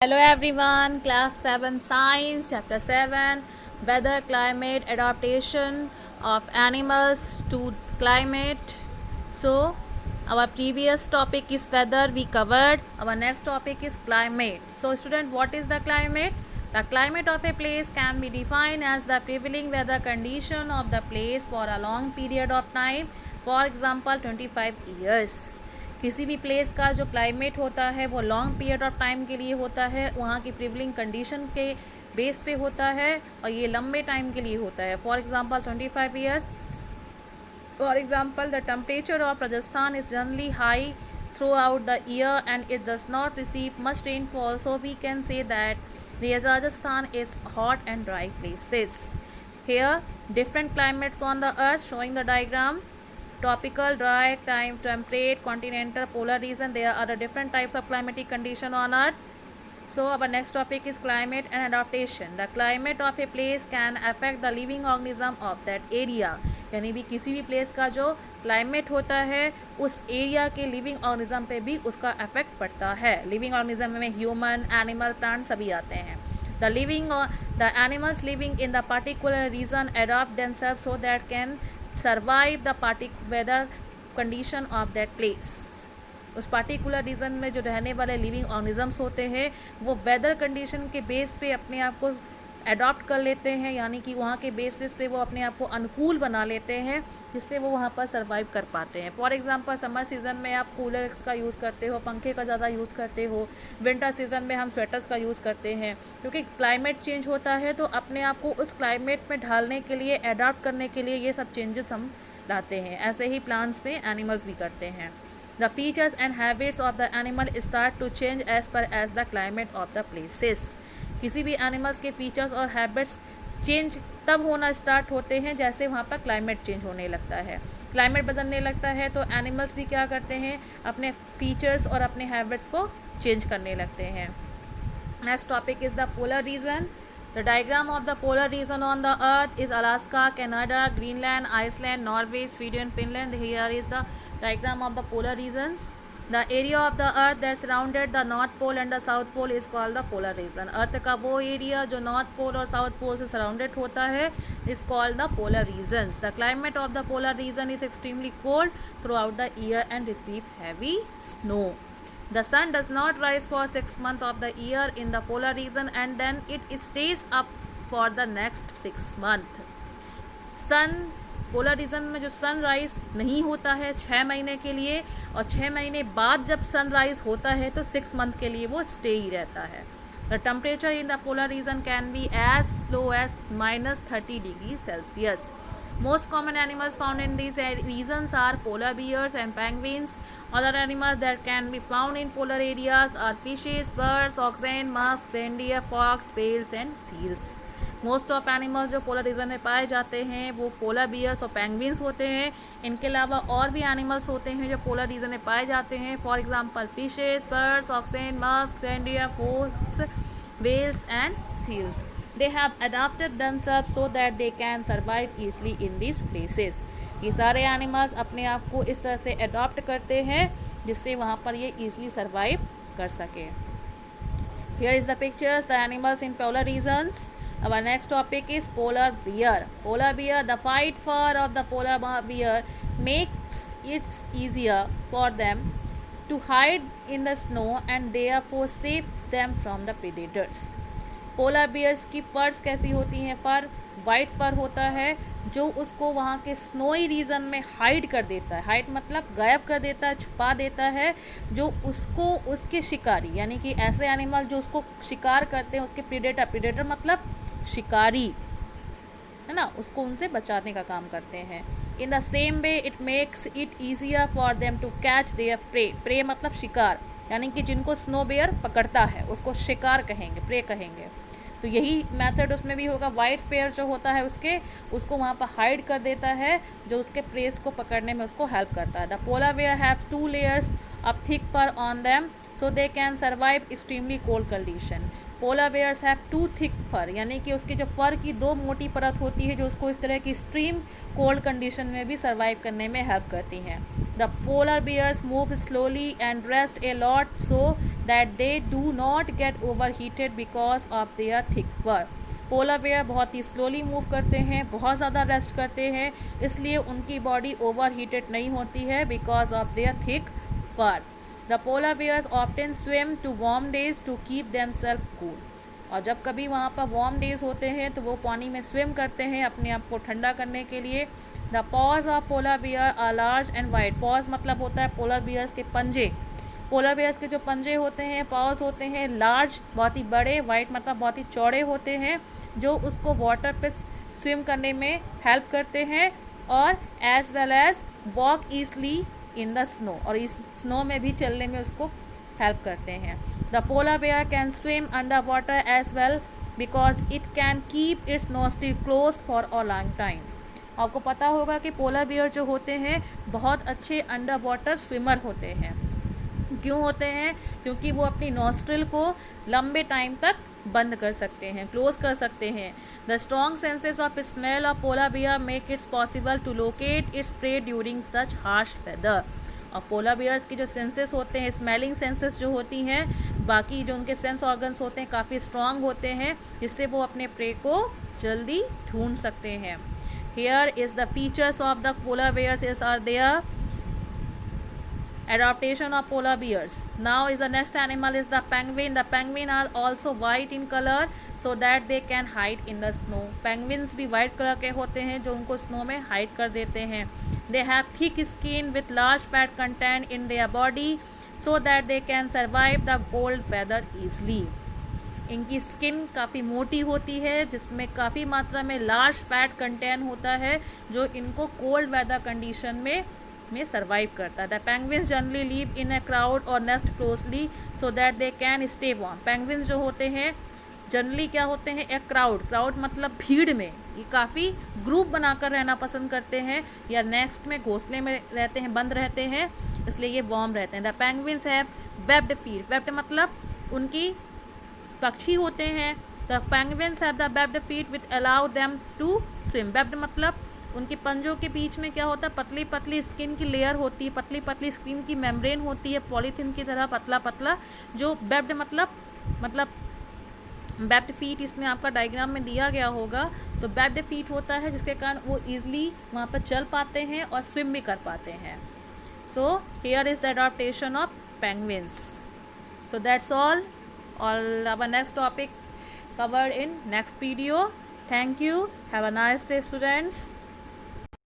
Hello everyone, class 7 science chapter 7 weather climate adaptation of animals to climate. So our previous topic is weather, we covered. Our next topic is climate. So student, what is the climate? The climate of a place can be defined as the prevailing weather condition of the place for a long period of time, for example 25 years. किसी भी place का जो climate होता है वो long period of time के लिए होता है, वहाँ की प्रिवलिंग कंडीशन के बेस पे होता है और ये लंबे टाइम के लिए होता है. For example 25 years. For example the temperature of Rajasthan is generally high throughout the year and it does not receive much rainfall, so we can say that Rajasthan is hot and dry places. Here different climates on the earth, showing the diagram. Tropical, dry, temperate, continental, polar region. There are the different types of climatic condition on earth. So our next topic is climate and adaptation. The climate of a place can affect the living organism of that area. यानी भी किसी भी place का जो climate होता है उस area के लिविंग ऑर्गेनिज्म पे भी उसका इफेक्ट पड़ता है. लिविंग ऑर्गेनिज्म में ह्यूमन, एनिमल, प्लांट सभी आते हैं. The animals living in the particular region adapt themselves so that can survive the particular weather condition of that place. उस पार्टिकुलर रीजन में जो रहने वाले लिविंग ऑर्गेनिजम्स होते हैं वो वेदर कंडीशन के बेस पे अपने आप को अडॉप्ट कर लेते हैं, यानी कि वहाँ के बेसिस पे वो अपने आप को अनुकूल बना लेते हैं जिससे वो वहाँ पर सर्वाइव कर पाते हैं. फॉर एग्जांपल समर सीज़न में आप कूलर्स का यूज़ करते हो, पंखे का ज़्यादा यूज़ करते हो. विंटर सीज़न में हम स्वेटर्स का यूज़ करते हैं क्योंकि क्लाइमेट चेंज होता है तो अपने आप को उस क्लाइमेट में ढालने के लिए, अडॉप्ट करने के लिए ये सब चेंजेस हम लाते हैं. ऐसे ही प्लांट्स में एनिमल्स भी करते हैं. The features and habits of the animal start to change as per as the climate of the places. किसी भी एनिमल्स के फीचर्स और हैबिट्स चेंज तब होना स्टार्ट होते हैं जैसे वहाँ पर क्लाइमेट चेंज होने लगता है. क्लाइमेट बदलने लगता है तो एनिमल्स भी क्या करते हैं, अपने फीचर्स और अपने हैबिट्स को चेंज करने लगते हैं. Next topic is the polar reason. The diagram of the polar region on the earth is Alaska, Canada, Greenland, Iceland, Norway, Sweden, Finland. Here is the diagram of the polar regions. The area of the earth that surrounded the north pole and the south pole is called the polar region. अर्थ का वो area जो north pole और south pole से surrounded होता है is called the polar regions. The climate of the polar region is extremely cold throughout the year and receive heavy snow. The sun does not rise for 6 months of the year in the polar region and then it stays up for the next 6 months. सन polar region में जो sunrise नहीं होता है 6 महीने के लिए और 6 महीने बाद जब सनराइज होता है तो 6 मंथ के लिए वो स्टे ही रहता है. The temperature in the polar region can be as low as -30 degree Celsius. Most common animals found in these regions are polar bears and penguins. Other animals that can be found in polar areas are fishes, birds, oxen, musk, reindeer, fox, whales and seals. Most of animals जो polar region में पाए जाते हैं वो polar bears और penguins होते हैं. इनके अलावा और भी एनिमल्स होते हैं जो पोलर रीजन में पाए जाते हैं. For example fishes, birds, oxen, musk, reindeer, fox, whales and seals. They have adapted themselves so that they can survive easily in these places. ये सारे एनिमल्स अपने आप को इस तरह से अडॉप्ट करते हैं जिससे वहाँ पर ये ईजिली सर्वाइव कर सके. Here is the pictures, the animals in polar regions. Our next topic is polar bear. Polar bear, the white fur of the polar bear makes it easier for them to hide in the snow and therefore save them from the predators. Polar bears की furs कैसी होती हैं, फर white फर होता है जो उसको वहाँ के स्नोई रीजन में हाइड कर देता है. हाइड मतलब गायब कर देता है, छुपा देता है, जो उसको उसके शिकारी यानी कि ऐसे एनिमल जो उसको शिकार करते हैं उसके प्रीडेटर मतलब शिकारी है ना, उसको उनसे बचाने का काम करते हैं. In the same way it makes it easier for them to catch their prey. Prey मतलब शिकार, यानी कि जिनको स्नो बेयर पकड़ता है उसको शिकार कहेंगे, प्रे कहेंगे. तो यही मेथड उसमें भी होगा. वाइट फेयर जो होता है उसको वहाँ पर हाइड कर देता है जो उसके प्रेस को पकड़ने में उसको हेल्प करता है. The polar bear have 2 layers of thick fur on them so they can survive extremely cold condition. Polar bears have 2 thick fur, यानी कि उसकी जो फर की 2 मोटी परत होती है जो उसको इस तरह की एक्सट्रीम कोल्ड कंडीशन में भी सर्वाइव करने में हेल्प करती हैं. The polar bears move slowly and rest a lot so that they do not get overheated because of their thick fur. Polar bear बहुत ही स्लोली मूव करते हैं, बहुत ज़्यादा रेस्ट करते हैं, इसलिए उनकी बॉडी ओवर हीटेड नहीं होती है because of their thick fur. The polar bears often swim to warm days to keep themself cool. और जब कभी वहाँ पर वार्म डेज होते हैं तो वो पानी में स्विम करते हैं अपने आप को ठंडा करने के लिए. The paws of polar bear are large and wide. Paws मतलब होता है पोलर बियर्स के पंजे. पोलर बियर्स के जो पंजे होते हैं, पॉज होते हैं लार्ज, बहुत ही बड़े. वाइड मतलब बहुत ही चौड़े होते हैं, जो उसको वाटर पे स्विम करने में हेल्प करते हैं और as well as walk easily in the snow. और इस स्नो में भी चलने में उसको हेल्प करते हैं. The polar bear can swim under water as well because it can keep its nostril close for a long time. आपको पता होगा कि पोलर बेयर जो होते हैं बहुत अच्छे अंडर वाटर स्विमर होते हैं. क्यों होते हैं? क्योंकि वो अपनी नोस्ट्रिल को लंबे टाइम तक बंद कर सकते हैं, क्लोज कर सकते हैं. The strong senses of smell of polar bear make its possible to locate its prey during such harsh weather. और पोलर बियर्स की जो सेंसेस होते हैं, स्मेलिंग सेंसेस जो होती हैं, बाकी जो उनके सेंस ऑर्गन्स होते हैं काफ़ी स्ट्रॉन्ग होते हैं, जिससे वो अपने प्रे को जल्दी ढूंढ सकते हैं. Here is the features of the polar bears is are there. Adaptation of polar bears. Now is the next animal is the penguin. The penguin are also white in color so that they can hide in the snow. Penguins भी white color के होते हैं जो उनको snow में hide कर देते हैं. They have thick skin with large fat content in their body so that they can survive the cold weather easily. इनकी स्किन काफ़ी मोटी होती है जिसमें काफ़ी मात्रा में लार्ज फैट कंटेंट होता है जो इनको कोल्ड वेदर कंडीशन में सर्वाइव करता है. The penguins generally live in a crowd और nest closely so that they can stay warm. Penguins जो होते हैं जनरली क्या होते हैं, एक क्राउड मतलब भीड़ में, ये काफ़ी ग्रुप बनाकर रहना पसंद करते हैं या नेस्ट में घोंसले में रहते हैं, बंद रहते हैं, इसलिए ये वार्म रहते हैं. The penguins have webbed feet. Webbed मतलब उनकी पक्षी होते हैं. The penguins have the webbed feet which allow them to swim. Webbed मतलब उनके पंजों के बीच में क्या होता है, पतली पतली स्किन की लेयर होती है, पतली पतली स्किन की मेम्ब्रेन होती है, पॉलीथीन की तरह पतला पतला. जो वेब्ड मतलब वेब्ड फीट इसमें आपका डायग्राम में दिया गया होगा. तो वेब्ड फीट होता है जिसके कारण वो ईजिली वहाँ पर चल पाते हैं और स्विम भी कर पाते हैं. So here is the adaptation of penguins. So that's all. Our next topic covered in next video. Thank you. Have a nice day, students.